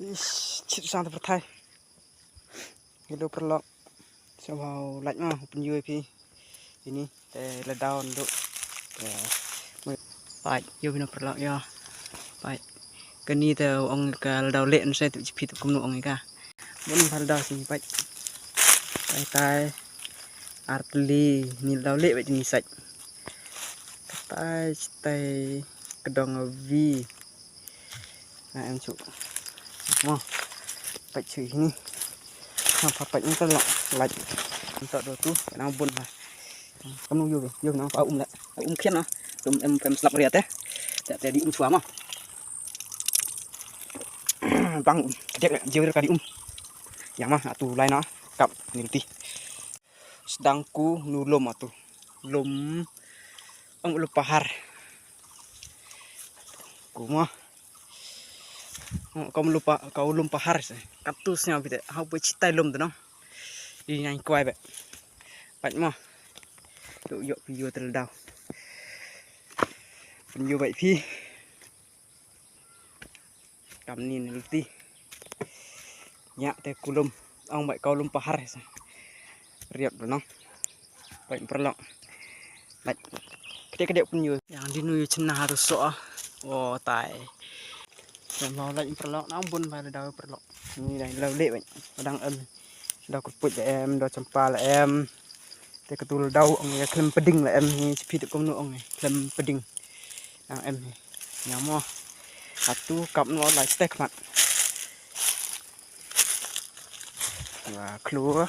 Chít sang tập thay cái đồ bật lọ sau vào lạnh mà bên dưới thì ini để đào độ phải vô bên bật lọ yo phải cái này thì ông cái đào lệ nó sẽ tự chụp công nụ ông ấy cả muốn phải đào gì phải tai artli ni đào lệ vậy thì sạch tai cái đồng vi em chụp đúng phải chửi ni apa pa những cái lọ lạnh sợ đồ tu nó buồn mà không nuôi vô nó phải lại khiết nó em sập riệt thế để đi chua mà băng cái jiu cái đi yang mah atu lain nó cặp nanti sedang ku nulum atu lum ang lu pahar ku mah kau lum pahar katusnya bite hau pe citai lum tu no ini yang kuai be pat mo tu yo video terledau video vậy phi cầm nhìn luti nhạ te kulum ông vậy kau lum pahar riap tu no vậy perlok lại cái điệu pun yang di nuyu cenah harus so oh tai mau lạnh perlok nó buồn phải đào perlok ni này lâu lệ vậy đang đào cột bụi em đào champa là em cái tu đào ông này klem peding là em ni phi được công nụ ông này klem peding đang em này nhắm mo satu cặp nó lại steak mặt và khluo